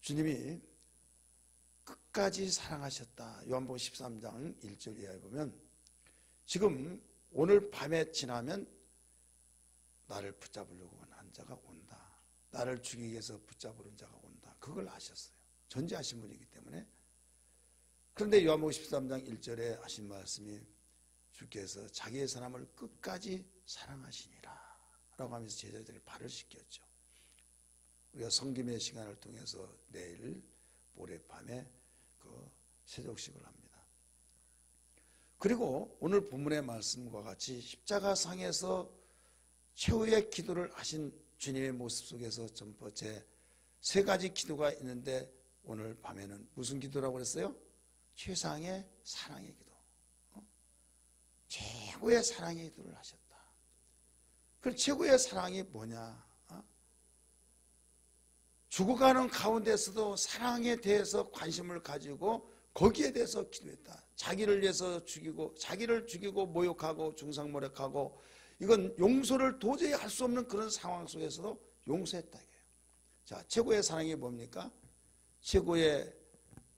주님이 끝까지 사랑하셨다. 요한복음 13장 1절 이하에 보면 지금 오늘 밤에 지나면 나를 붙잡으려고 한 자가 온다. 나를 죽이기 위해서 붙잡으려는 자가 온다. 그걸 아셨어요. 전제하신 분이기 때문에. 그런데 요한복음 13장 1절에 하신 말씀이 주께서 자기의 사람을 끝까지 사랑하시니라 라고 하면서 제자들을 발을 씻겼죠. 우리가 성김의 시간을 통해서 내일 모레밤에 그 세족식을 합니다. 그리고 오늘 본문의 말씀과 같이 십자가상에서 최후의 기도를 하신 주님의 모습 속에서 첫 번째 세 가지 기도가 있는데 오늘 밤에는 무슨 기도라고 그랬어요? 최상의 사랑의 기도. 최고의 사랑의 기도를 하셨다. 그 최고의 사랑이 뭐냐? 죽어가는 가운데서도 사랑에 대해서 관심을 가지고 거기에 대해서 기도했다. 자기를 위해서 죽이고 자기를 죽이고 모욕하고 중상모략하고 이건 용서를 도저히 할 수 없는 그런 상황 속에서도 용서했다. 자, 최고의 사랑이 뭡니까? 최고의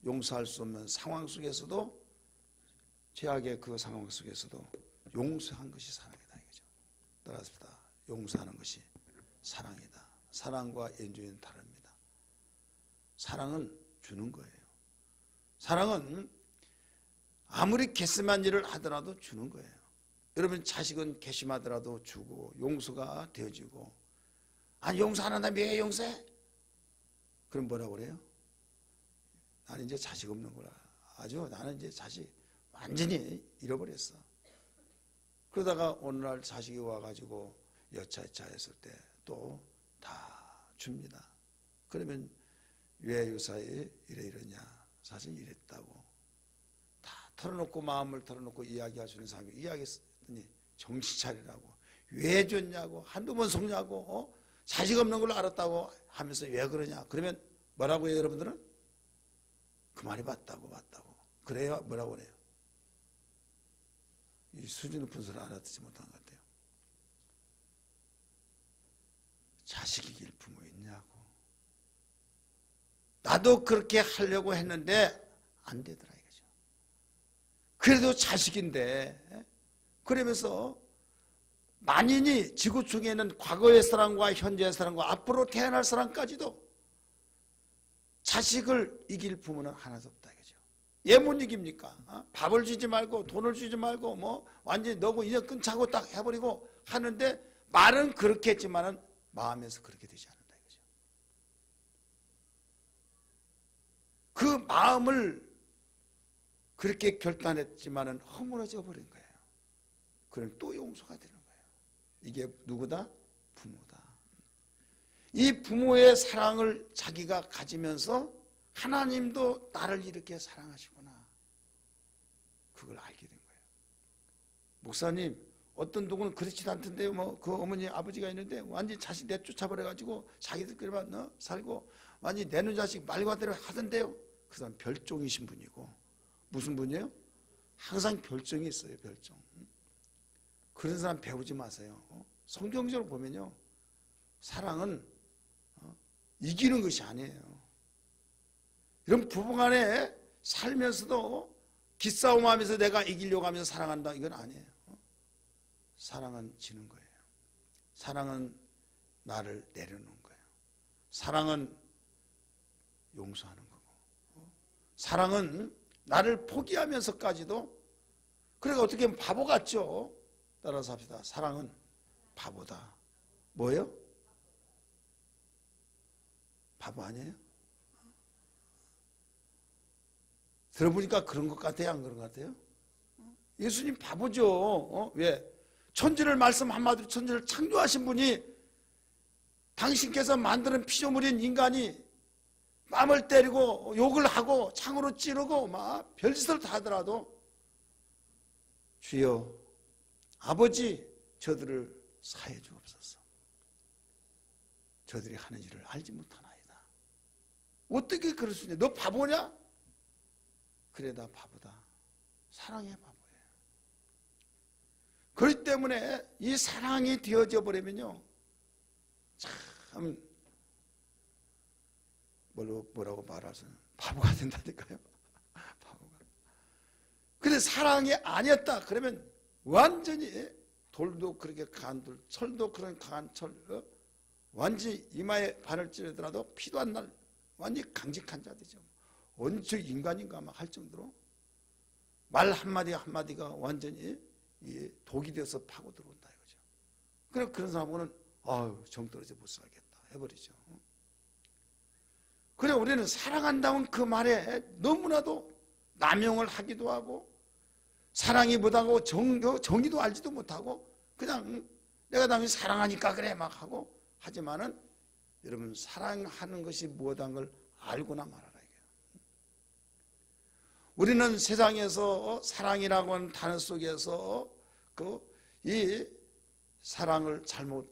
용서할 수 없는 상황 속에서도 최악의 그 상황 속에서도 용서한 것이 사랑이다. 이거죠. 따라서 용서하는 것이 사랑이다. 사랑과 엔조이는 다릅니다. 사랑은 주는 거예요. 사랑은 아무리 괘씸한 일을 하더라도 주는 거예요. 여러분 자식은 괘씸하더라도 주고 용서가 되어지고 아니 용서 안 한다면 왜 용서해? 그럼 뭐라고 그래요? 나는 이제 자식 없는 거라. 나는 이제 자식 완전히 잃어버렸어. 그러다가 어느 날 자식이 와가지고 여차여차 했을 때 또 다 줍니다. 그러면 왜 요사이 이러냐? 사실 이랬다고 다 털어놓고 마음을 털어놓고 이야기할 수 있는 사람이 이야기했더니 정신 차리라고 왜 줬냐고 한두 번 속냐고 자식 없는 걸로 알았다고 하면서 왜 그러냐? 그러면 뭐라고 해요 여러분들은? 그 말이 맞다고. 그래야 뭐라고 그래요? 이 수준 높은 소리를 알아듣지 못한 것 같아요. 자식이 이길 부모 있냐고. 나도 그렇게 하려고 했는데 안 되더라 이거죠. 그래도 자식인데 그러면서 만인이 지구촌에 있는 과거의 사람과 현재의 사람과 앞으로 태어날 사람까지도 자식을 이길 부모는 하나도 없다 이거죠. 얘 못 이깁니까? 밥을 주지 말고 돈을 주지 말고 뭐 완전히 너고 인연 끊자고 딱 해버리고 하는데 말은 그렇게 했지만은 마음에서 그렇게 되지 않는다 이거죠. 그 마음을 그렇게 결단했지만은 허물어져 버린 거예요. 그럼 또 용서가 되는 거예요. 이게 누구다? 부모다. 이 부모의 사랑을 자기가 가지면서 하나님도 나를 이렇게 사랑하시구나. 그걸 알게 된 거예요. 목사님, 어떤 누구는 그렇지도 않던데요. 뭐 그 어머니 아버지가 있는데 완전히 자식 내쫓아버려가지고 자기들끼리만 살고 완전히 내는 자식 말과대로 하던데요. 그 사람 별종이신 분이고 무슨 분이에요? 항상 별종이 있어요. 별종. 그런 사람 배우지 마세요. 성경적으로 보면요, 사랑은 이기는 것이 아니에요. 이런 부부간에 살면서도 기싸움하면서 내가 이기려고 하면서 사랑한다 이건 아니에요. 사랑은 지는 거예요. 사랑은 나를 내려놓는 거예요. 사랑은 용서하는 거고, 사랑은 나를 포기하면서까지도, 그러니까 어떻게 보면 바보 같죠. 따라서 합시다. 사랑은 바보다. 뭐예요? 바보 아니에요? 들어보니까 그런 것 같아요? 안 그런 것 같아요? 예수님 바보죠. 왜? 천지를 말씀 한마디로 천지를 창조하신 분이 당신께서 만드는 피조물인 인간이 뺨을 때리고 욕을 하고 창으로 찌르고 막 별짓을 다 하더라도 주여 아버지 저들을 사해 주옵소서. 저들이 하는 일을 알지 못하나이다. 어떻게 그럴 수 있냐? 너 바보냐? 그래 나 바보다. 사랑의 바보예요. 그렇기 때문에 이 사랑이 되어져 버리면요, 참 뭐라고 말하세요? 바보가 된다니까요. 바보가. 근데 사랑이 아니었다 그러면 완전히 돌도 그렇게 강한 돌, 철도 그런 강한 철, 완전히 이마에 바늘 찌르더라도 피도 안 날 완전히 강직한 자들이죠. 언제 인간인가 막 할 정도로 말 한마디 한마디가 완전히 독이 되어서 파고 들어온다 이거죠. 그럼 그런 사람은 정 떨어져 못 살겠다 해버리죠. 그래 우리는 사랑한다는 그 말에 너무나도 남용을 하기도 하고 사랑이 뭐다고 정의도 알지도 못하고 그냥 내가 당연히 사랑하니까 그래 막 하고 하지만은 여러분 사랑하는 것이 무엇한 걸 알고나 말아라 이게요. 우리는 세상에서 사랑이라고 하는 단어 속에서 이 사랑을 잘못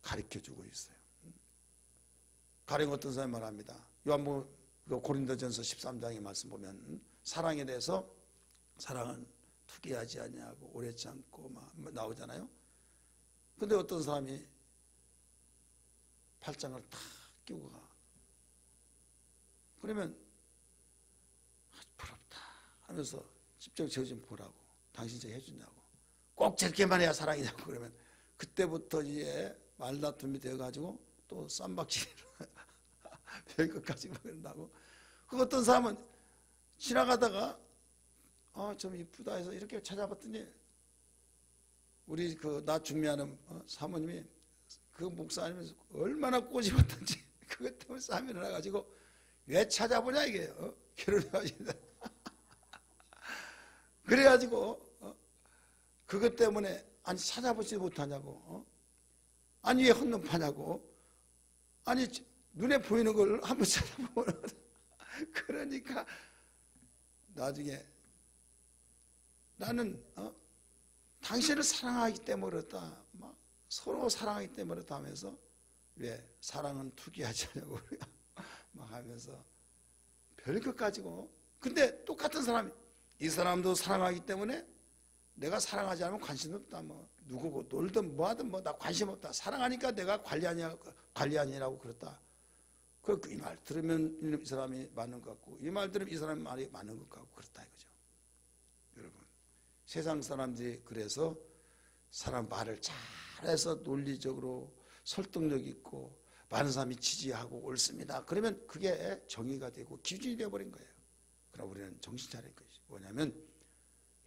가르쳐주고 있어요. 가령 어떤 사람이 말합니다. 요한복음 고린도전서 13장의 말씀 보면 사랑에 대해서 사랑은 투기하지 아니하고 오래 참고 막 나오잖아요. 근데 어떤 사람이 8장을 탁 끼고 가. 그러면 부럽다 하면서 10장 저 좀 보라고. 당신 저 해주냐고. 꼭 저렇게만 해야 사랑이냐고. 그러면 그때부터 이제 말다툼이 되어가지고 또 쌈박질을 별것까지 그런다고. 그 어떤 사람은 지나가다가 좀 이쁘다 해서 이렇게 찾아봤더니 우리 나 중매하는 사모님이 그 목사님이 얼마나 꼬집었던지 그것 때문에 싸움이 일어나가지고 왜 찾아보냐 이게 결혼해가지고 그래가지고 그것 때문에 아니 찾아보지 못하냐고 아니 왜 헛놈 파냐고 아니 눈에 보이는 걸 한번 찾아보면 그러니까 나중에 나는 당신을 사랑하기 때문에 그렇다 막 서로 사랑하기 때문에 그렇다 하면서 왜 사랑은 투기하지 않냐고 막 하면서 별것 가지고 근데 똑같은 사람이 이 사람도 사랑하기 때문에 내가 사랑하지 않으면 관심 없다 뭐 누구고 놀든 뭐하든 뭐 나 관심 없다 사랑하니까 내가 관리하니라고 그렇다 이 말 들으면 이 사람이 맞는 것 같고 이 말 들으면 이 사람이 말이 맞는 것 같고 그렇다 이거죠. 여러분 세상 사람들이 그래서 사람 말을 잘해서 논리적으로 설득력 있고 많은 사람이 지지하고 옳습니다. 그러면 그게 정의가 되고 기준이 되어버린 거예요. 그럼 우리는 정신 차릴 것이 뭐냐면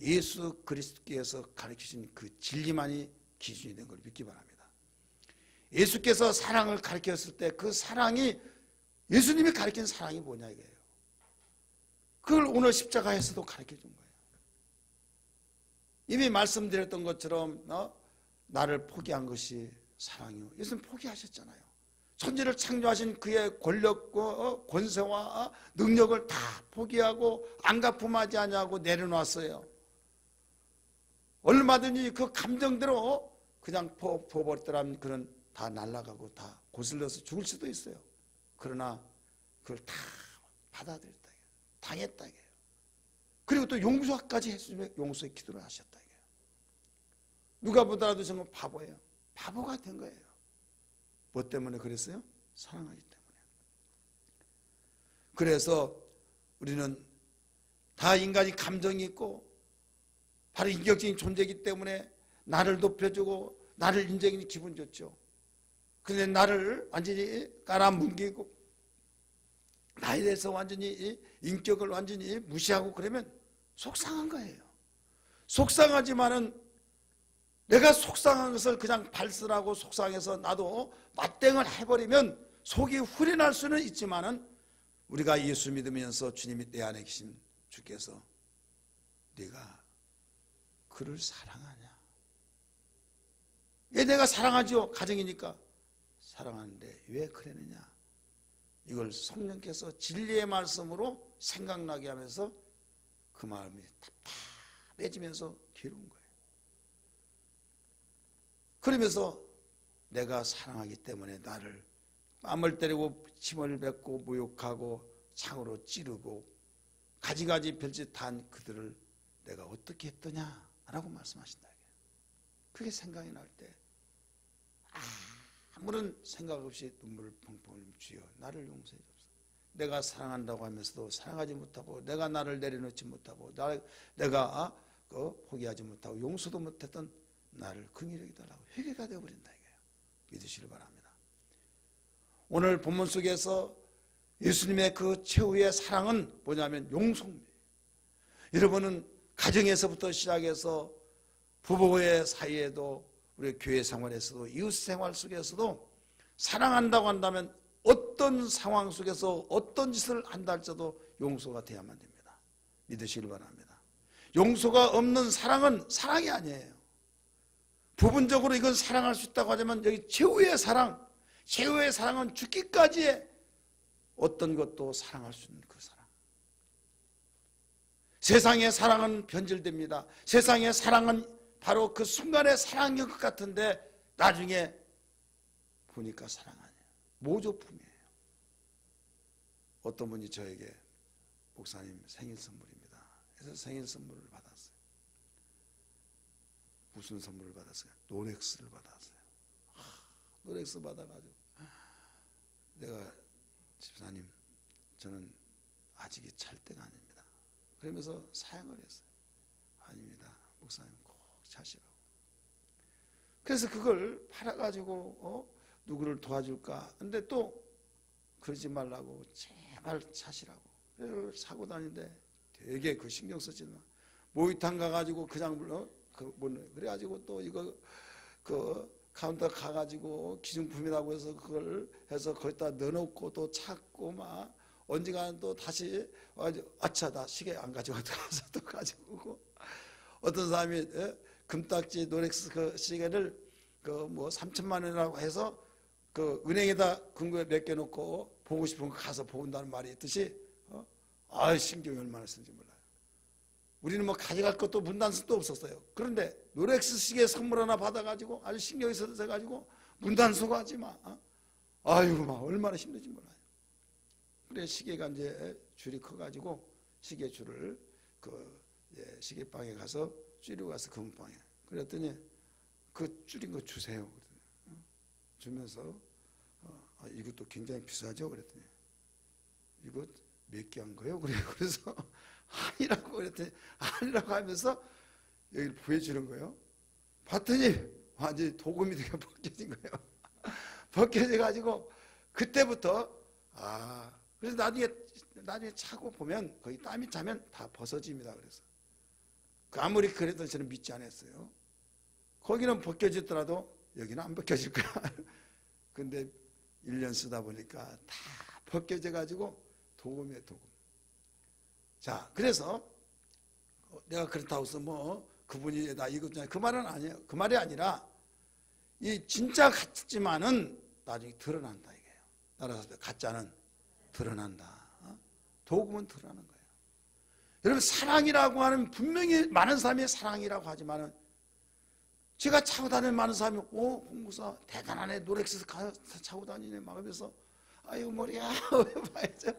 예수 그리스도께서 가르치신 그 진리만이 기준이 된 걸 믿기 바랍니다. 예수께서 사랑을 가르쳤을 때 그 사랑이 예수님이 가르친 사랑이 뭐냐 이거예요. 그걸 오늘 십자가에서도 가르쳐 준 거예요. 이미 말씀드렸던 것처럼 나를 포기한 것이 사랑이요. 예수님 포기하셨잖아요. 천지를 창조하신 그의 권력과 권세와 능력을 다 포기하고 안갚음하지 않냐고 내려놨어요. 얼마든지 그 감정대로 그냥 퍼버렸더라면 그런 다 날아가고 다 고슬려서 죽을 수도 있어요. 그러나 그걸 다 받아들였다. 당했다. 그리고 또 용서까지 했으면 용서의 기도를 하셨다. 누가 보더라도 정말 바보예요. 바보가 된 거예요. 뭐 때문에 그랬어요? 사랑하기 때문에. 그래서 우리는 다 인간이 감정이 있고 바로 인격적인 존재이기 때문에 나를 높여주고 나를 인정이 기분 좋죠. 근데 나를 완전히 깔아뭉개고 나에 대해서 완전히 인격을 완전히 무시하고 그러면 속상한 거예요. 속상하지만은 내가 속상한 것을 그냥 발설하고 속상해서 나도 맞대응을 해버리면 속이 후련할 수는 있지만은 우리가 예수 믿으면서 주님이 내 안에 계신 주께서 네가 그를 사랑하냐? 왜 내가 사랑하죠? 가정이니까 사랑하는데 왜 그러느냐? 이걸 성령께서 진리의 말씀으로 생각나게 하면서 그 마음이 답답해지면서 괴로운 거예요. 그러면서 내가 사랑하기 때문에 나를 뺨을 때리고 침을 뱉고 모욕하고 창으로 찌르고 가지가지 별짓한 그들을 내가 어떻게 했더냐라고 말씀하신다. 그게 생각이 날 때 아무런 생각 없이 눈물을 펑펑 주여 나를 용서해 주옵소서. 내가 사랑한다고 하면서도 사랑하지 못하고, 내가 나를 내려놓지 못하고, 내가 포기하지 못하고 용서도 못했던 나를 긍휼히 여기달라고 회개가 되어버린다 이거예요. 믿으시길 바랍니다. 오늘 본문 속에서 예수님의 그 최후의 사랑은 뭐냐면 용서입니다. 여러분은 가정에서부터 시작해서 부부의 사이에도, 우리 교회 생활에서도, 이웃 생활 속에서도 사랑한다고 한다면 어떤 상황 속에서 어떤 짓을 한다 할지라도 용서가 돼야만 됩니다. 믿으시길 바랍니다. 용서가 없는 사랑은 사랑이 아니에요. 부분적으로 이건 사랑할 수 있다고 하지만 여기 최후의 사랑, 최후의 사랑은 죽기까지의 어떤 것도 사랑할 수 있는 그 사랑. 세상의 사랑은 변질됩니다. 세상의 사랑은 바로 그 순간의 사랑인 것 같은데 나중에 보니까 사랑 아니에요. 모조품이에요. 어떤 분이 저에게 목사님 생일 선물입니다. 그래서 생일 선물을 받았어요. 무슨 선물을 받았어요? 롤렉스를 받았어요. 롤렉스 받아가지고 내가 집사님 저는 아직이 찰 때가 아닙니다. 그러면서 사양을 했어요. 아닙니다. 목사님 꼭 차시라고. 그래서 그걸 팔아가지고 누구를 도와줄까? 근데 또 그러지 말라고 제발 차시라고. 그래서 사고 다니는데 되게 그 신경 쓰지 마. 모의탕 가가지고 그냥 불러 그래가지고 또 이거 카운터 가가지고 기증품이라고 해서 그걸 해서 거기다 넣어놓고 또 찾고 막 언젠가는 또 다시 아차 나 시계 안 가져가서 또 가지고 오고, 어떤 사람이 금딱지 롤렉스 그 시계를 그 뭐 3천만 원이라고 해서 그 은행에다 근거에 맡겨놓고 보고 싶은 거 가서 본다는 말이 있듯이 신경이 얼마나 쓰는지 몰라요. 우리는 뭐 가져갈 것도 문단속도 없었어요. 그런데 롤렉스 시계 선물 하나 받아가지고 아주 신경이 써가지고 문단속하지 마. 아이고 막 얼마나 힘든지 몰라요. 그래 시계가 이제 줄이 커가지고 시계 줄을 시계방에 가서 줄이고 가서 금방에 그랬더니 그 줄인 거 주세요. 주면서 이것도 굉장히 비싸죠. 그랬더니 이거 몇 개 한 거예요? 그래서 아니라고 그랬더니 아니라고 하면서 여기를 보여주는 거예요. 봤더니 완전히 도금이 되게 벗겨진 거예요. 벗겨져 가지고 그때부터 그래서 나중에 차고 보면 거기 땀이 차면 다 벗어집니다. 그래서 아무리 그래도 저는 믿지 않았어요. 거기는 벗겨지더라도 여기는 안 벗겨질 거야. 근데 1년 쓰다 보니까 다 벗겨져 가지고 도금이에요, 도금. 자, 그래서 내가 그렇다고 해서 뭐 그분이 나 이거 그 말은 아니에요. 그 말이 아니라 이 진짜 같지만은 나중에 드러난다 이게요. 따라서 가짜는 드러난다. 도금은 드러나는 거예요. 여러분 사랑이라고 하는 분명히 많은 사람이 사랑이라고 하지만은 제가 차고 다니는 많은 사람이 홍무사 대단하네 롤렉스 차고 다니네 막 하면서 아이고 머리야 봐야죠.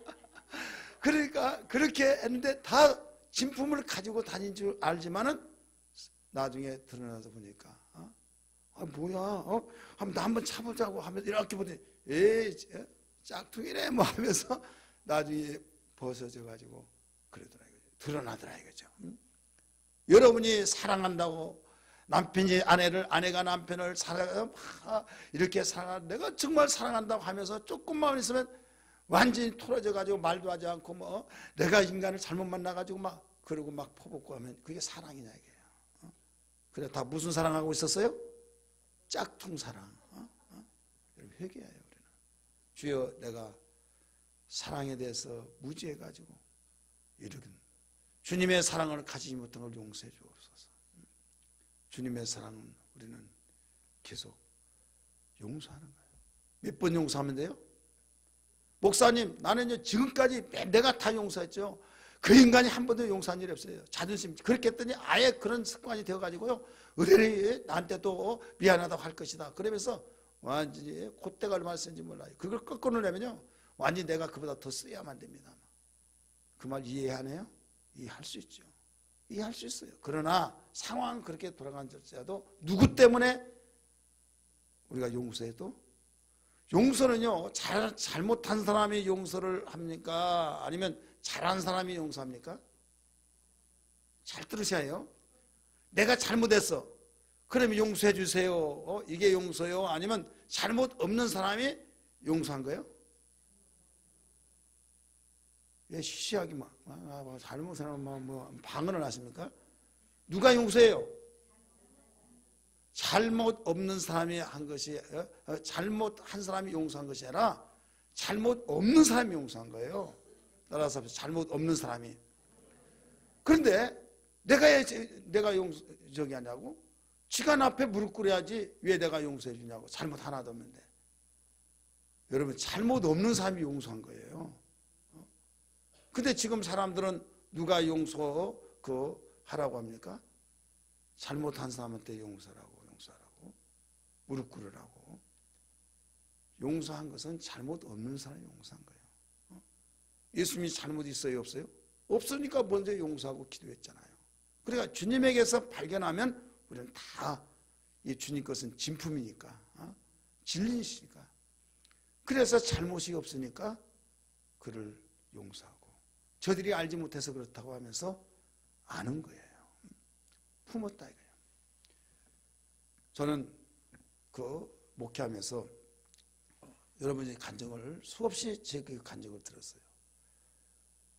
그러니까 그렇게 했는데 다 진품을 가지고 다닌 줄 알지만은 나중에 드러나서 보니까 뭐야 나 한번 차보자고 하면서 이렇게 보더니 에이 짝퉁이네 뭐 하면서 나중에 벗어져 가지고 그러더라고요. 드러나더라 이거죠. 여러분이 사랑한다고 남편이 아내를, 아내가 남편을 이렇게 내가 정말 사랑한다고 하면서 조금만 있으면 완전히 틀어져 가지고 말도 하지 않고 뭐 내가 인간을 잘못 만나 가지고 막 그러고 막 퍼붓고 하면 그게 사랑이냐 이게요. 그래 다 무슨 사랑하고 있었어요? 짝퉁 사랑. 여러분 회개해요 우리는. 주여 내가 사랑에 대해서 무지해 가지고 이런 주님의 사랑을 가지지 못한 걸 용서해 주옵소서. 주님의 사랑은 우리는 계속 용서하는 거예요. 몇 번 용서하면 돼요? 목사님 나는 지금까지 내가 다 용서했죠. 그 인간이 한 번도 용서한 일이 없어요. 자존심 그렇게 했더니 아예 그런 습관이 되어가지고요 의뢰를 나한테 또 미안하다고 할 것이다. 그러면서 완전히 콧대가 얼마나 센지 몰라요. 그걸 꺾어내려면요 완전히 내가 그보다 더 써야만 됩니다. 그 말 이해하네요? 이해할 수 있죠. 이해할 수 있어요. 그러나 상황은 그렇게 돌아간지라도 누구 때문에 우리가 용서해도 용서는요, 잘못한 사람이 용서를 합니까? 아니면 잘한 사람이 용서합니까? 잘 들으셔야 해요. 내가 잘못했어. 그러면 용서해 주세요. 이게 용서요? 아니면 잘못 없는 사람이 용서한 거예요? 왜 시시하게 잘못하면 방언을 하십니까? 누가 용서해요? 잘못 없는 사람이 한 것이, 잘못한 사람이 용서한 것이 아니라 잘못 없는 사람이 용서한 거예요. 따라서 잘못 없는 사람이. 그런데 내가 저기 하냐고? 지가 나 앞에 무릎 꿇어야지 왜 내가 용서해 주냐고. 잘못 하나도 없는데. 여러분, 잘못 없는 사람이 용서한 거예요. 근데 지금 사람들은 누가 용서 하라고 합니까? 잘못한 사람한테 용서하라고 무릎 꿇으라고. 용서한 것은 잘못 없는 사람이 용서한 거예요. 예수님이 잘못 있어요, 없어요? 없으니까 먼저 용서하고 기도했잖아요. 그러니까 주님에게서 발견하면 우리는 다 이 주님 것은 진품이니까, 진리이시니까. 그래서 잘못이 없으니까 그를 용서하고, 저들이 알지 못해서 그렇다고 하면서 아는 거예요. 품었다 이거예요. 저는 목회하면서 여러분의 간증을 수없이 제 그 간증을 들었어요.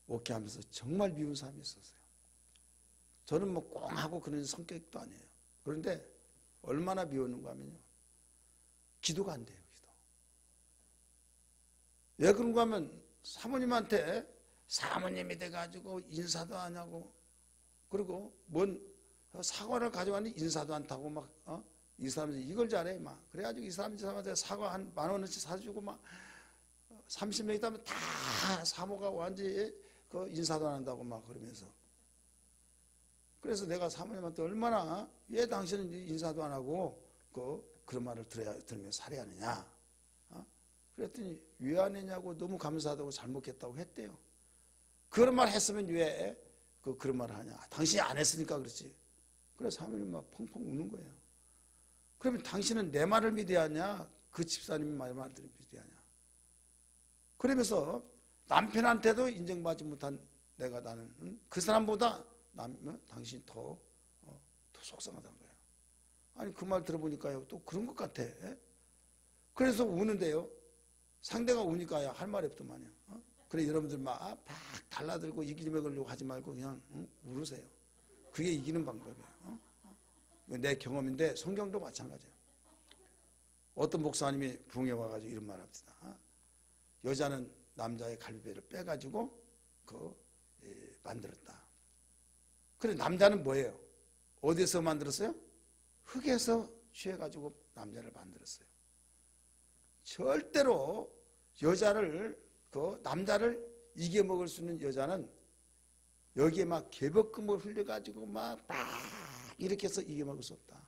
목회하면서 정말 미운 사람이 있었어요. 저는 꽁하고 그런 성격도 아니에요. 그런데 얼마나 미웠는가 하면요, 기도가 안 돼요. 기도. 왜 그런가 하면 사모님한테 사모님이 돼가지고 인사도 안 하고, 그리고 뭔 사과를 가져왔는데 인사도 안 타고 이 사람이 이걸 잘해 그래가지고 이 사람한테 사과 한 10,000원어치 사주고 30명 있다면 다 사모가 완전히 인사도 안 한다고 그러면서. 그래서 내가 사모님한테 얼마나 왜 당신은 인사도 안 하고 그런 말을 들으면 살해하느냐. 그랬더니 왜 안 했냐고, 너무 감사하다고 잘못했다고 했대요. 그런 말 했으면 왜 그런 말을 하냐. 당신이 안 했으니까 그렇지. 그래서 사모님 펑펑 우는 거예요. 그러면 당신은 내 말을 믿어야 하냐, 그 집사님 말을 믿어야 하냐. 그러면서 남편한테도 인정받지 못한 나는 그 사람보다 당신이 더 속상하다는 거예요. 아니, 그 말 들어보니까요, 또 그런 것 같아. 그래서 우는데요, 상대가 우니까 할 말이 없더만요. 그래, 여러분들 막 달라들고 이기지 먹으려고 하지 말고 그냥 울으세요. 그게 이기는 방법이에요. 내 경험인데 성경도 마찬가지예요. 어떤 목사님이 부흥에 와가지고 이런 말 합시다. 여자는 남자의 갈비뼈를 빼가지고 만들었다. 그래, 남자는 뭐예요? 어디서 만들었어요? 흙에서 취해가지고 남자를 만들었어요. 절대로 남자를 이겨먹을 수 있는 여자는 여기에 개벽금을 흘려가지고 이렇게 해서 이겨먹을 수 없다.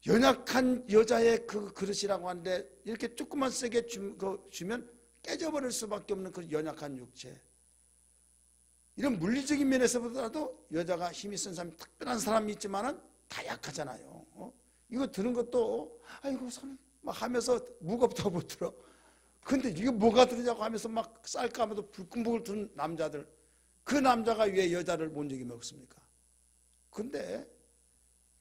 연약한 여자의 그 그릇이라고 하는데 이렇게 조금만 세게 주면 깨져버릴 수밖에 없는 그 연약한 육체. 이런 물리적인 면에서보다도 여자가 힘이 센 사람이, 특별한 사람이 있지만은 다 약하잖아요. 이거 들은 것도 아이고 하면서 무겁다고 못 들어. 근데 이게 뭐가 들으냐고 하면서 쌀까면서 불끈불끈 든 남자들, 그 남자가 왜 여자를 못 이겨먹습니까? 근데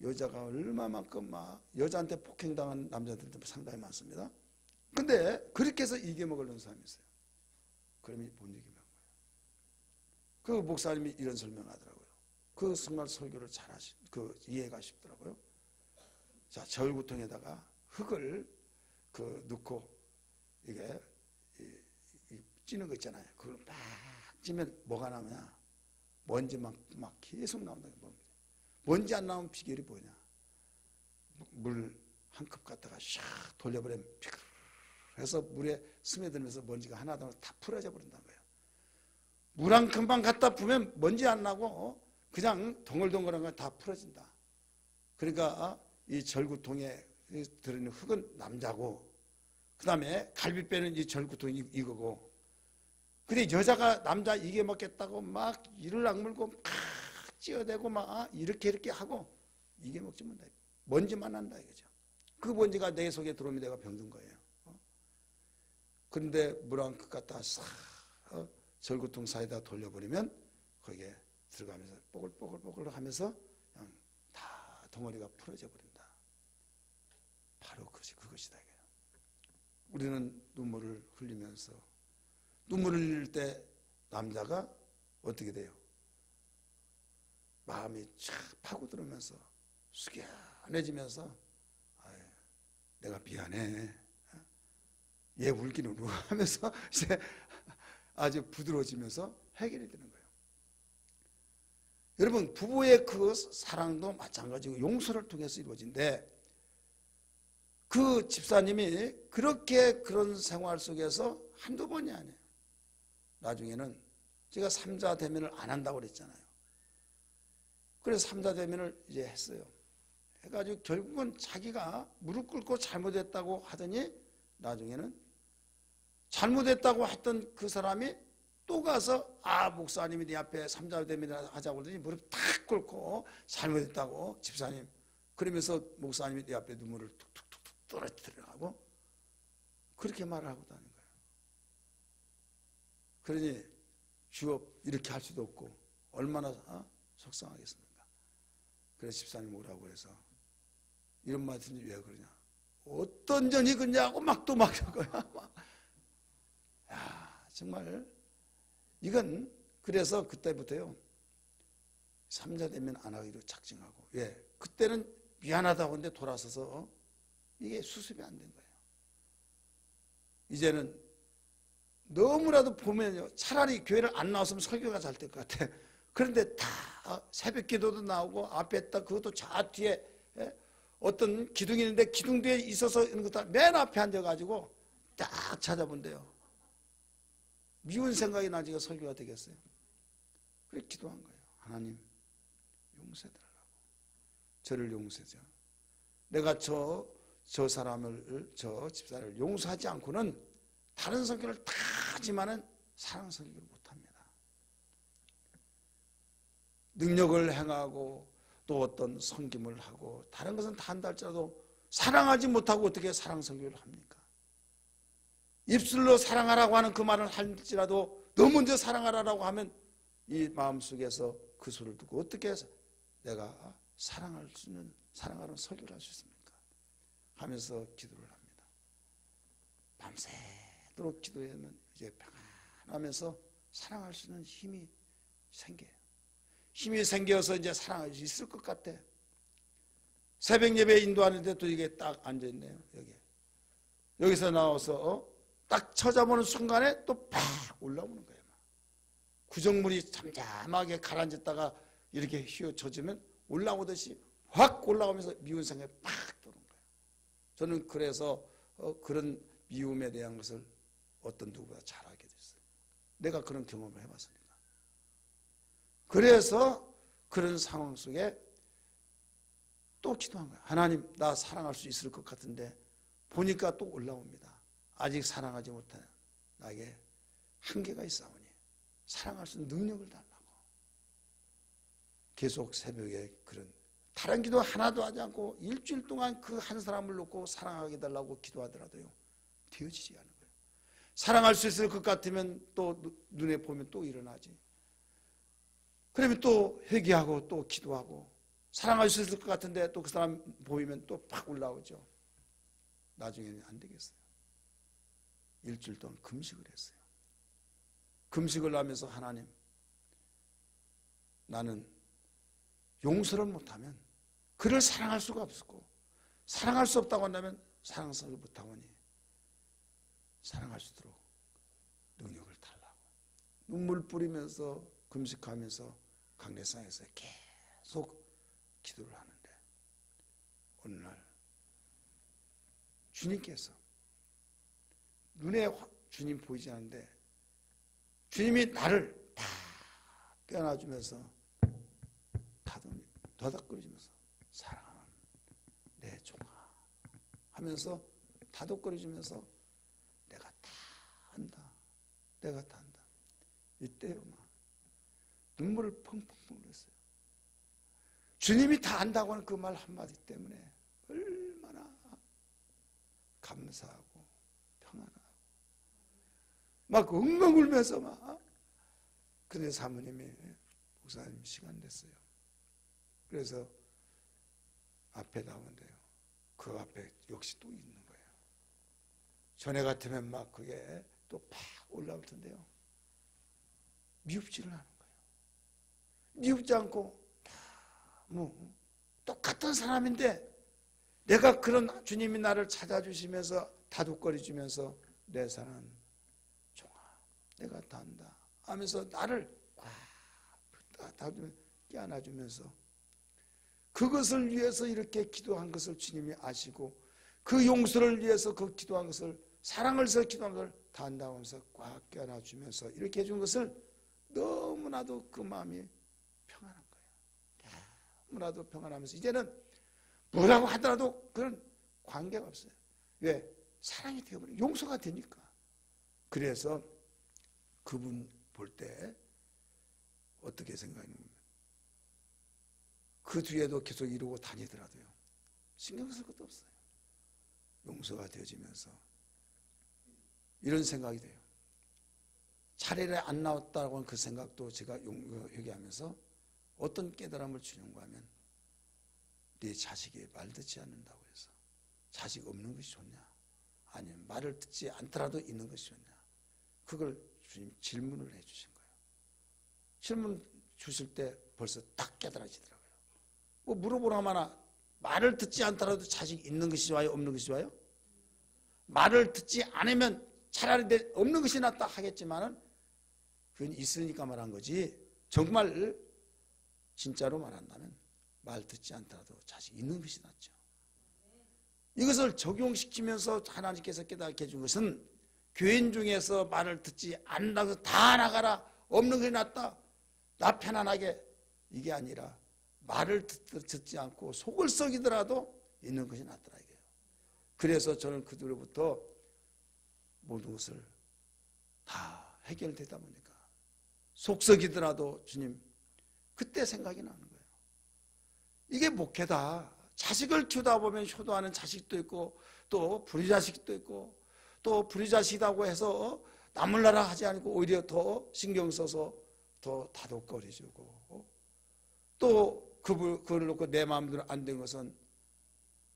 여자가 얼마만큼 여자한테 폭행당한 남자들도 상당히 많습니다. 근데 그렇게 해서 이겨먹으려는 사람이 있어요. 그러면 못 이겨먹는 거예요. 그 목사님이 이런 설명하더라고요. 그 정말 설교를 이해가 쉽더라고요. 자, 저울구통에다가 흙을 넣고 이게 찌는 거 있잖아요. 그걸 막 찌면 뭐가 나오냐? 먼지 막 계속 나온다. 먼지 안 나오면 비결이 뭐냐? 물 한 컵 갖다가 샥 돌려버리면 피글 해서 물에 스며들면서 먼지가 하나도 다 풀어져 버린다는 거예요. 물 한 컵만 갖다 부으면 먼지 안 나고 그냥 동글동글한 거 다 풀어진다. 그러니까 이 절구통에 들어있는 흙은 남자고, 그 다음에 갈비뼈는 이 절구통이 이거고, 근데 여자가 남자 이겨먹겠다고 이를 악물고 찌어대고 이렇게 하고 이겨먹지 못한다. 먼지만 난다 이거죠. 그 먼지가 내 속에 들어오면 내가 병든 거예요. 그런데 물 한 컵 갖다 싹 절구통 사이다 돌려버리면 거기에 들어가면서 뽀글뽀글 하면서 그냥 다 덩어리가 풀어져 버린다. 바로 그것이다. 우리는 눈물을 흘리면서, 눈물을 흘릴 때 남자가 어떻게 돼요? 마음이 쫙 파고들면서 숙연해지면서 내가 미안해, 얘 울기는 울 하면서 이제 아주 부드러워지면서 해결이 되는 거예요. 여러분, 부부의 그 사랑도 마찬가지고 용서를 통해서 이루어진데, 그 집사님이 그렇게 그런 생활 속에서 한두 번이 아니에요. 나중에는 제가 삼자 대면을 안 한다고 그랬잖아요. 그래서 삼자 대면을 이제 했어요. 해가지고 결국은 자기가 무릎 꿇고 잘못했다고 하더니 나중에는 잘못했다고 했던 그 사람이 또 가서 목사님이 네 앞에 삼자 대면을 하자고 그러더니 무릎 탁 꿇고 잘못했다고 집사님, 그러면서 목사님이 네 앞에 눈물을 툭툭툭 떨어뜨려가고 그렇게 말을 하고 다니는 거예요. 그러니 주업 이렇게 할 수도 없고 얼마나 속상하겠습니까? 그래서 집사님 오라고 해서 이런 말씀이 왜 그러냐, 어떤 전이 그냐고 막 또 막 이러고요. 야, 정말 이건 그래서 그때부터요 삼자 대면 안 하기로 작정하고, 왜? 그때는 미안하다고 하는데 돌아서서 이게 수습이 안 된 거예요. 이제는 너무나도 보면요, 차라리 교회를 안 나왔으면 설교가 잘 될 것 같아. 그런데 다 새벽 기도도 나오고 앞에 딱 그것도 저 뒤에 어떤 기둥이 있는데 기둥 뒤에 있어서 이런 것도 맨 앞에 앉아가지고 딱 찾아본대요. 미운 생각이 나지가 설교가 되겠어요. 그래 기도한 거예요. 하나님 용서해달라고, 저를 용서해줘. 내가 저 사람을, 저 집사를 용서하지 않고는 다른 설교를 다 하지만은 사랑 설교를 못합니다. 능력을 행하고 또 어떤 섬김을 하고 다른 것은 다 한다 할지라도 사랑하지 못하고 어떻게 사랑 설교를 합니까? 입술로 사랑하라고 하는 그 말을 할지라도 너 먼저 사랑하라고 하면 이 마음속에서 그 소리를 듣고 어떻게 내가 사랑할 수 있는, 사랑하는 설교를 할 수 있습니까? 하면서 기도를 합니다. 밤새도록 기도하면 이제 평안하면서 사랑할 수 있는 힘이 생겨요. 힘이 생겨서 이제 사랑할 수 있을 것 같아. 새벽 예배 인도하는데 또 이게 딱 앉아있네요. 여기서 나와서 딱 쳐다보는 순간에 또 팍 올라오는 거예요. 구정물이 잠잠하게 가라앉았다가 이렇게 휘어져지면 올라오듯이 확 올라오면서 미운 생각이 팍 도는 거예요. 저는 그래서 그런 미움에 대한 것을 어떤 누구보다 잘 알게 됐어요. 내가 그런 경험을 해봤으니까. 그래서 그런 상황 속에 또 기도한 거예요. 하나님, 나 사랑할 수 있을 것 같은데 보니까 또 올라옵니다. 아직 사랑하지 못한 나에게 한계가 있사오니 사랑할 수 있는 능력을 달라고. 계속 새벽에 그런 다른 기도 하나도 하지 않고 일주일 동안 그 한 사람을 놓고 사랑하게 달라고 기도하더라도요 되어지지 않은 거예요. 사랑할 수 있을 것 같으면 또 눈에 보면 또 일어나지. 그러면 또 회개하고 또 기도하고 사랑할 수 있을 것 같은데 또 그 사람 보이면 또 팍 올라오죠. 나중에는 안 되겠어요. 일주일 동안 금식을 했어요. 금식을 하면서 하나님, 나는 용서를 못하면 그를 사랑할 수가 없었고 사랑할 수 없다고 한다면 사랑을 못하오니 사랑할 수 있도록 능력을 달라고 눈물 뿌리면서 금식하면서 강례상에서 계속 기도를 하는데 어느 날 주님께서 눈에 주님 보이지 않는데 주님이 나를 다 껴안아주면서 더덕거리면서 사랑하는 내 종아 하면서 다독거려주면서 내가 다 한다, 내가 다 한다. 이때요 막 눈물을 펑펑펑 흘렸어요. 주님이 다 안다고 하는 그 말 한마디 때문에 얼마나 감사하고 평안하고 막 엉엉 울면서 막. 근데 사모님이 목사님 시간 됐어요. 그래서 앞에 나오는데요. 그 앞에 역시 또 있는 거예요. 전에 같으면 막 그게 또 팍 올라올 텐데요. 미흡지를 않은 거예요. 미흡지 않고 뭐 똑같은 사람인데 내가 그런 주님이 나를 찾아주시면서 다독거리 주면서 내 사랑 종아 내가 다 한다 하면서 나를 꽉 껴안아주면서 그것을 위해서 이렇게 기도한 것을 주님이 아시고 그 용서를 위해서 그 기도한 것을 사랑을 위해서 기도한 걸 다 한다고 하면서 꽉 껴안아주면서 이렇게 해준 것을 너무나도 그 마음이 평안한 거예요. 너무나도 평안하면서 이제는 뭐라고 하더라도 그런 관계가 없어요. 왜? 사랑이 되어버려. 용서가 되니까. 그래서 그분 볼 때 어떻게 생각하냐면 그 뒤에도 계속 이러고 다니더라도요. 신경 쓸 것도 없어요. 용서가 되어지면서 이런 생각이 돼요. 차례에 안 나왔다고 하는 그 생각도 제가 회개하면서 어떤 깨달음을 주는가 하면 네 자식이 말 듣지 않는다고 해서 자식 없는 것이 좋냐? 아니면 말을 듣지 않더라도 있는 것이 좋냐? 그걸 주님 질문을 해주신 거예요. 질문 주실 때 벌써 딱 깨달아지더라고요. 뭐 물어보라마나 말을 듣지 않더라도 자식 있는 것이 좋아요? 없는 것이 좋아요? 말을 듣지 않으면 차라리 없는 것이 낫다 하겠지만은 그건 있으니까 말한 거지 정말 진짜로 말한다면 말 듣지 않더라도 자식 있는 것이 낫죠. 이것을 적용시키면서 하나님께서 깨닫게 해준 것은 교인 중에서 말을 듣지 않는다고 다 나가라 없는 것이 낫다 나 편안하게 이게 아니라 말을 듣지 않고 속을 썩이더라도 있는 것이 낫더라 이게요. 그래서 저는 그 뒤로부터 모든 것을 다 해결되다 보니까 속 썩이더라도 주님 그때 생각이 나는 거예요. 이게 목회다. 자식을 키우다 보면 효도하는 자식도 있고 또 불의자식도 있고 또 불의자식이라고 해서 나물나라 하지 않고 오히려 더 신경 써서 더 다독거려주고 또 그걸 놓고 내 마음대로 안 된 것은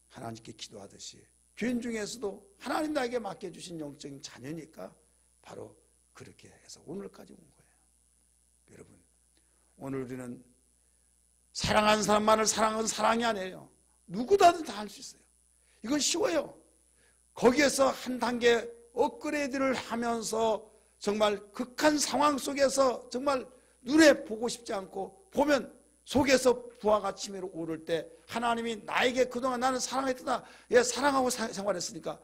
하나님께 기도하듯이 교인 중에서도 하나님 나에게 맡겨주신 영적인 자녀니까 바로 그렇게 해서 오늘까지 온 거예요. 여러분 오늘 우리는 사랑하는 사람만을 사랑하는 사랑이 아니에요. 누구다든 다 할 수 있어요. 이건 쉬워요. 거기에서 한 단계 업그레이드를 하면서 정말 극한 상황 속에서 정말 눈에 보고 싶지 않고 보면 속에서 부하가 치밀어 오를 때 하나님이 나에게 그동안 나는 사랑했다. 예, 사랑하고 생활했으니까.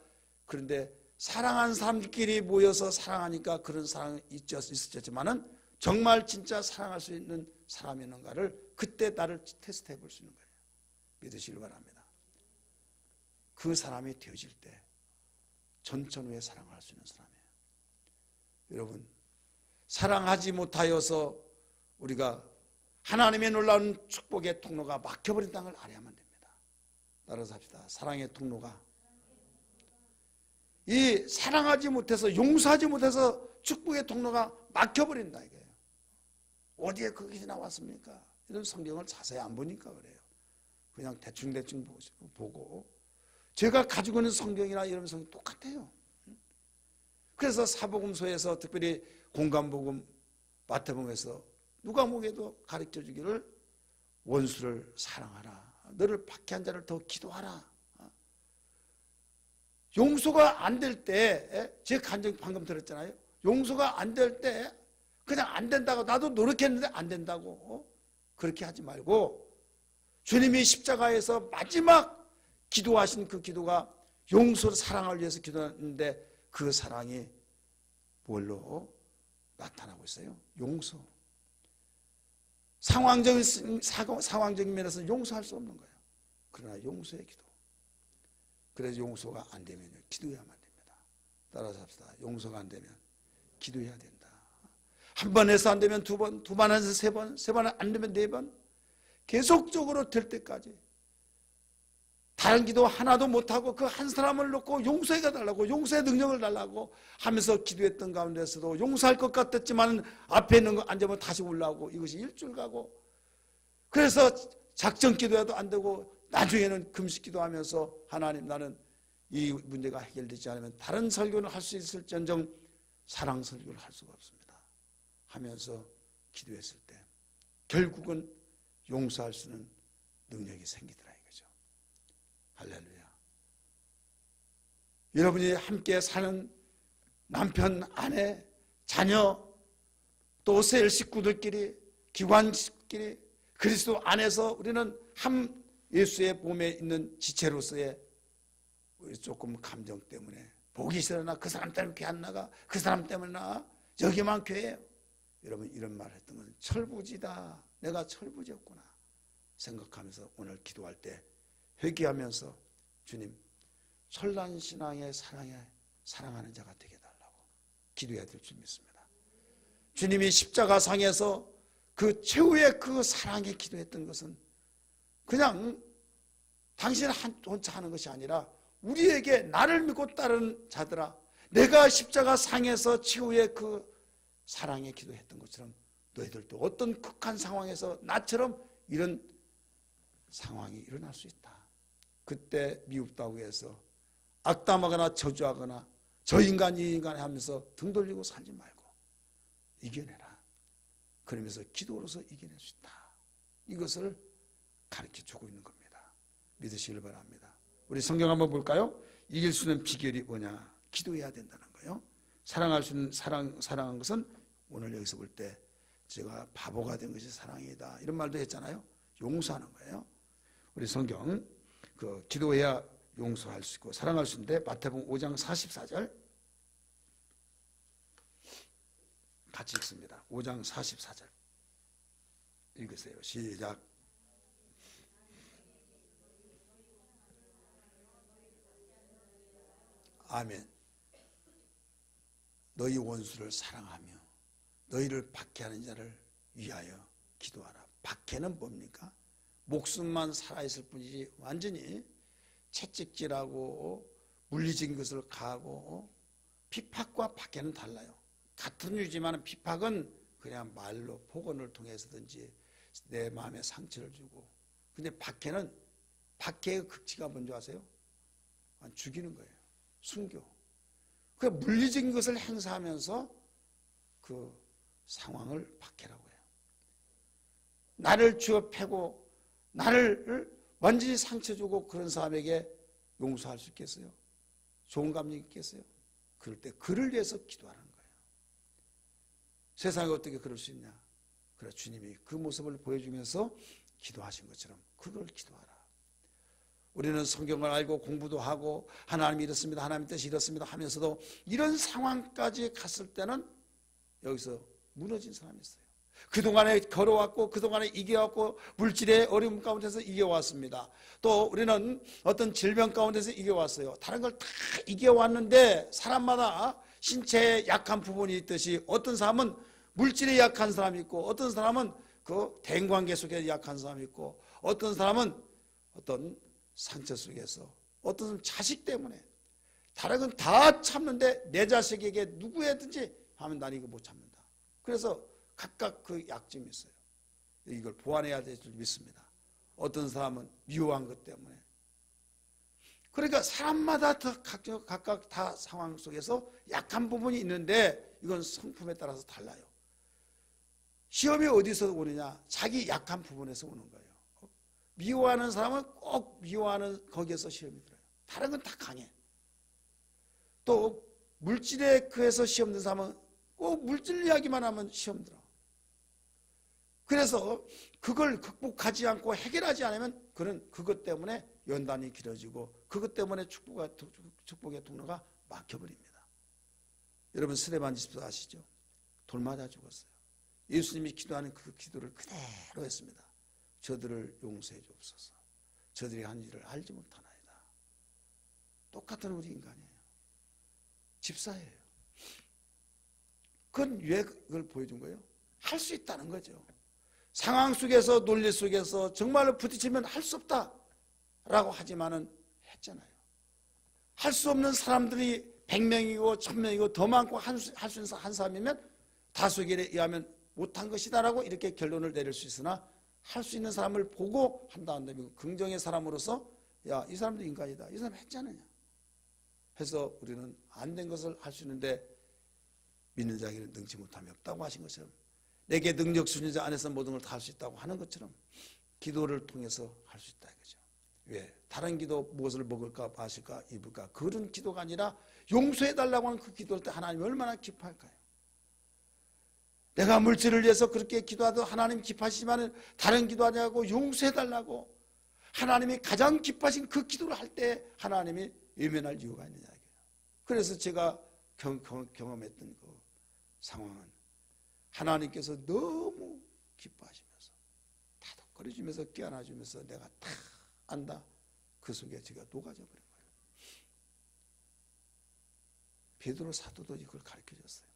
그런데 사랑한 사람들끼리 모여서 사랑하니까 그런 사랑이 있었지만은 정말 진짜 사랑할 수 있는 사람이었는가를 그때 나를 테스트해 볼 수 있는 거예요. 믿으시길 바랍니다. 그 사람이 되어질 때 전천후에 사랑을 할 수 있는 사람이에요. 여러분 사랑하지 못하여서 우리가 하나님의 놀라운 축복의 통로가 막혀버린다는 걸 알아야만 됩니다. 따라서 합시다. 사랑의 통로가 이 사랑하지 못해서 용서하지 못해서 축복의 통로가 막혀버린다 이거예요. 어디에 그것이 나왔습니까? 이런 성경을 자세히 안 보니까 그래요. 그냥 대충 보고 제가 가지고 있는 성경이나 이런 성경 똑같아요. 그래서 사복음서에서 특별히 공간복음 마태복음에서 누가복음에도 가르쳐 주기를 원수를 사랑하라. 너를 박해한 자를 더 기도하라. 용서가 안 될 때, 제 간증 방금 들었잖아요. 용서가 안 될 때 그냥 안 된다고 나도 노력했는데 안 된다고 그렇게 하지 말고 주님이 십자가에서 마지막 기도하신 그 기도가 용서를 사랑을 위해서 기도했는데 그 사랑이 뭘로 나타나고 있어요? 용서. 상황적인 면에서 용서할 수 없는 거예요. 그러나 용서의 기도. 그래서 용서가 안 되면 기도해야만 됩니다. 따라서 합시다. 용서가 안 되면 기도해야 된다. 한 번 해서 안 되면 두 번, 두 번 해서 세 번 안 되면 네 번, 계속적으로 될 때까지 다른 기도 하나도 못하고 그 한 사람을 놓고 용서해 달라고, 용서의 능력을 달라고 하면서 기도했던 가운데서도 용서할 것 같았지만 앞에 있는 거 앉으면 다시 올라오고, 이것이 일주일 가고, 그래서 작전 기도해도 안 되고 나중에는 금식 기도하면서 하나님, 나는 이 문제가 해결되지 않으면 다른 설교는 할 수 있을지언정 사랑 설교를 할 수가 없습니다 하면서 기도했을 때 결국은 용서할 수 있는 능력이 생기더라 이거죠. 할렐루야. 여러분이 함께 사는 남편, 아내, 자녀, 또 셀 식구들끼리, 기관끼리 그리스도 안에서 우리는 한 예수의 몸에 있는 지체로서의 조금 감정 때문에 보기 싫으나 그 사람 때문에 교회 안 나가, 그 사람 때문에 나 여기만 교회예요. 여러분 이런 말 했던 건 철부지다. 내가 철부지였구나 생각하면서 오늘 기도할 때 회개하면서 주님 천란신앙의 사랑하는 자가 되게 해달라고 기도해야 될 줄 믿습니다. 주님이 십자가상에서 그 최후의 그 사랑에 기도했던 것은 그냥 당신 혼자 하는 것이 아니라 우리에게 나를 믿고 따르는 자들아, 내가 십자가상에서 최후의 그 사랑에 기도했던 것처럼 너희들도 어떤 극한 상황에서 나처럼 이런 상황이 일어날 수 있다. 그때 미흡다고 해서 악담하거나 저주하거나 저 인간 이 인간 하면서 등 돌리고 살지 말고 이겨내라. 그러면서 기도로서 이겨낼 수 있다. 이것을 가르쳐주고 있는 겁니다. 믿으시길 바랍니다. 우리 성경 한번 볼까요? 이길 수 있는 비결이 뭐냐? 기도해야 된다는 거예요. 사랑할 수 있는 사랑한 것은 오늘 여기서 볼 때 제가 바보가 된 것이 사랑이다 이런 말도 했잖아요. 용서하는 거예요. 우리 성경 그 기도해야 용서할 수 있고 사랑할 수 있는데 마태복음 5장 44절 같이 읽습니다. 5장 44절 읽으세요. 시작. 아멘. 너희 원수를 사랑하며 너희를 박해하는 자를 위하여 기도하라. 박해는 뭡니까? 목숨만 살아있을 뿐이지 완전히 채찍질하고 물리적인 것을 가하고 핍박과 박해는 달라요. 같은 유지만 핍박은 그냥 말로 폭언을 통해서든지 내 마음에 상처를 주고, 근데 박해는 박해의 극치가 뭔지 아세요? 죽이는 거예요. 순교. 그 물리적인 것을 행사하면서 그 상황을 박해라고 해요. 나를 쥐어 패고 나를 완전히 상처 주고 그런 사람에게 용서할 수 있겠어요? 좋은 감정이 있겠어요? 그럴 때 그를 위해서 기도하는 거예요. 세상에 어떻게 그럴 수 있냐? 그래 주님이 그 모습을 보여주면서 기도하신 것처럼 그걸 기도하라. 우리는 성경을 알고 공부도 하고 하나님이 이렇습니다, 하나님 뜻이 이렇습니다 하면서도 이런 상황까지 갔을 때는 여기서 무너진 사람이 있어요. 그동안에 걸어왔고 그동안에 이겨왔고 물질의 어려움 가운데서 이겨왔습니다. 또 우리는 어떤 질병 가운데서 이겨왔어요. 다른 걸 다 이겨왔는데 사람마다 신체에 약한 부분이 있듯이 어떤 사람은 물질에 약한 사람이 있고 어떤 사람은 그 대인관계 속에 약한 사람이 있고 어떤 사람은 어떤 상처 속에서 어떤 사람은 자식 때문에 다른 건 다 참는데 내 자식에게 누구에든지 하면 난 이거 못 참는다. 그래서 각각 그 약점이 있어요. 이걸 보완해야 될 줄 믿습니다. 어떤 사람은 미워한 것 때문에. 그러니까 사람마다 각각 다 상황 속에서 약한 부분이 있는데 이건 성품에 따라서 달라요. 시험이 어디서 오느냐? 자기 약한 부분에서 오는 거예요. 미워하는 사람은 꼭 미워하는 거기에서 시험이 들어요. 다른 건 다 강해. 또 물질에 그에서 시험 든 사람은 꼭 물질 이야기만 하면 시험 들어. 그래서 그걸 극복하지 않고 해결하지 않으면 그는 그것 때문에 연단이 길어지고 그것 때문에 축복의 통로가 막혀버립니다. 여러분 스데반 집사 아시죠? 돌 맞아 죽었어요. 예수님이 기도하는 그 기도를 그대로 했습니다. 저들을 용서해 주옵소서. 저들이 한 일을 알지 못하나이다. 똑같은 우리 인간이에요. 집사예요. 그건 왜 그걸 보여준 거예요? 할 수 있다는 거죠. 상황 속에서 논리 속에서 정말로 부딪히면 할 수 없다. 라고 하지만은 했잖아요. 할 수 없는 사람들이 100명이고 1000명이고 더 많고 할 수 있는 한 사람이면 다수결에 의하면 못한 것이다라고 이렇게 결론을 내릴 수 있으나 할 수 있는 사람을 보고 한다 한다면 긍정의 사람으로서 야, 이 사람도 인간이다. 이 사람 했잖아요. 해서 우리는 안 된 것을 할 수 있는데 믿는 자에게는 능치 못함이 없다고 하신 것처럼 내게 능력 수준자 안에서 모든 걸 다 할 수 있다고 하는 것처럼 기도를 통해서 할 수 있다 이거죠. 왜? 다른 기도 무엇을 먹을까 마실까 입을까 그런 기도가 아니라 용서해달라고 하는 그 기도할 때 하나님이 얼마나 기뻐할까요? 내가 물질을 위해서 그렇게 기도하도 하나님 기뻐하시지만 다른 기도하냐고 용서해달라고 하나님이 가장 기뻐하신 그 기도를 할 때 하나님이 외면할 이유가 있느냐 이거예요. 그래서 제가 경험했던 그 상황은 하나님께서 너무 기뻐하시면서 다독거려주면서 깨어나주면서 내가 다 안다. 그 속에 제가 녹아져 버린 거예요. 베드로 사도도 이걸 가르쳐줬어요.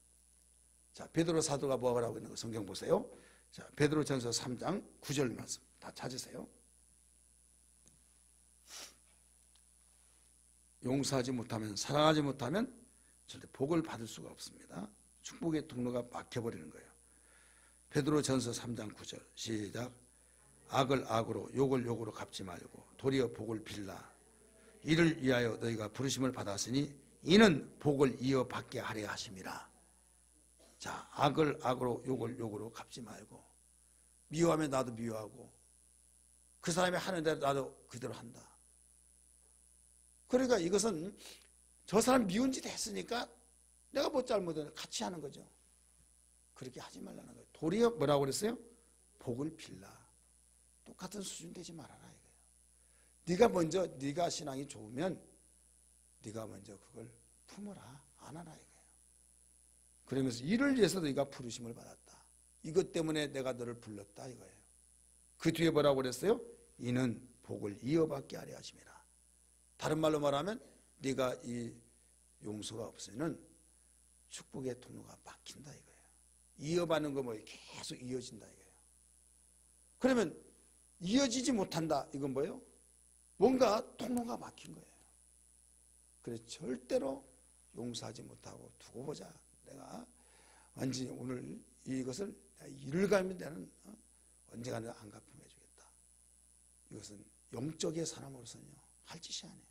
자, 베드로 사도가 뭐라고 있는 거 성경 보세요. 자, 베드로전서 3장 9절 말씀 다 찾으세요. 용서하지 못하면 사랑하지 못하면 절대 복을 받을 수가 없습니다. 축복의 통로가 막혀버리는 거예요. 베드로전서 3장 9절 시작. 악을 악으로 욕을 욕으로 갚지 말고 도리어 복을 빌라. 이를 위하여 너희가 부르심을 받았으니 이는 복을 이어받게 하려 하심이라. 자, 악을 악으로 욕을 욕으로 갚지 말고 미워하면 나도 미워하고 그 사람이 하는 대로 나도 그대로 한다. 그러니까 이것은 저 사람 미운 짓 했으니까 내가 뭐 잘못했나 같이 하는 거죠. 그렇게 하지 말라는 거예요. 도리어 뭐라고 그랬어요? 복을 빌라. 똑같은 수준 되지 말아라 이거예요. 네가 먼저 네가 신앙이 좋으면 네가 먼저 그걸 품어라 안아라 이거예요. 그러면서 이를 위해서 네가 부르심을 받았다. 이것 때문에 내가 너를 불렀다 이거예요. 그 뒤에 뭐라고 그랬어요? 이는 복을 이어받게 하려 하심이라. 다른 말로 말하면 네가 이 용서가 없으면 축복의 통로가 막힌다 이거예요. 이어받는 거 뭐 계속 이어진다 이거예요. 그러면 이어지지 못한다 이건 뭐예요? 뭔가 통로가 막힌 거예요. 그래서 절대로 용서하지 못하고 두고 보자. 내가 완전히 오늘 이것을 일을 가면 나는 언젠가 안 갚음해 주겠다. 이것은 영적의 사람으로서는요 할 짓이 아니에요.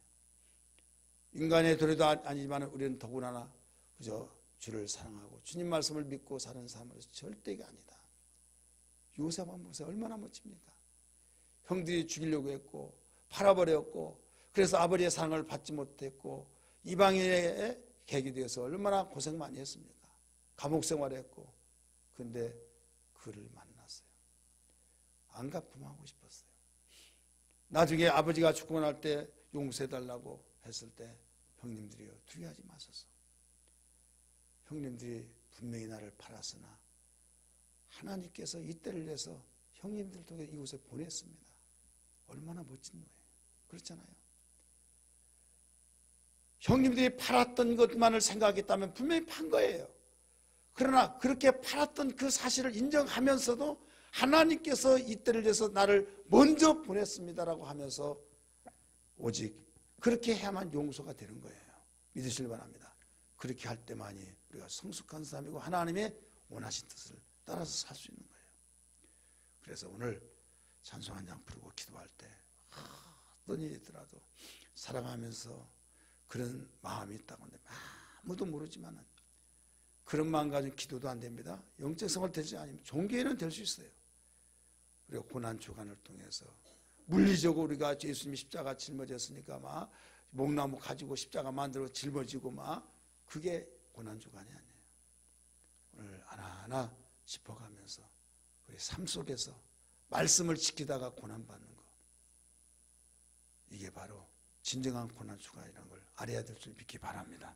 인간의 도리도 아니지만 우리는 더구나 그저 주를 사랑하고 주님 말씀을 믿고 사는 사람으로서 절대가 아니다. 요셉만 보세요. 얼마나 멋집니까? 형들이 죽이려고 했고 팔아버렸고 그래서 아버지의 사랑을 받지 못했고 이방인의 객이 되어서 얼마나 고생 많이 했습니까? 감옥 생활을 했고 근데 그를 만났어요. 안 갚음하고 싶었어요. 나중에 아버지가 죽고 날 때 용서해달라고 했을 때 형님들이요 두려워하지 마소서. 형님들이 분명히 나를 팔았으나 하나님께서 이때를 위해서 형님들을 통해 이곳에 보냈습니다. 얼마나 멋진 거예요. 그렇잖아요. 형님들이 팔았던 것만을 생각했다면 분명히 판 거예요. 그러나 그렇게 팔았던 그 사실을 인정하면서도 하나님께서 이때를 위해서 나를 먼저 보냈습니다라고 하면서 오직 그렇게 해야만 용서가 되는 거예요. 믿으시길 바랍니다. 그렇게 할 때만이 우리가 성숙한 사람이고 하나님의 원하신 뜻을 따라서 살 수 있는 거예요. 그래서 오늘 찬송 한 장 부르고 기도할 때 어떤 일이 있더라도 사랑하면서 그런 마음이 있다고 하는데 아무도 모르지만은 그런 마음 가지고 기도도 안 됩니다. 영적 생활 되지 않으면 종교에는 될 수 있어요. 우리가 고난 주간을 통해서 물리적으로 우리가 예수님이 십자가 짊어졌으니까 막 목나무 가지고 십자가 만들어 짊어지고 막 그게 고난 주간이 아니에요. 오늘 하나하나 짚어가면서 우리 삶 속에서 말씀을 지키다가 고난받는 것 이게 바로 진정한 고난 주간이라는 걸 알아야 될 줄 믿기 바랍니다.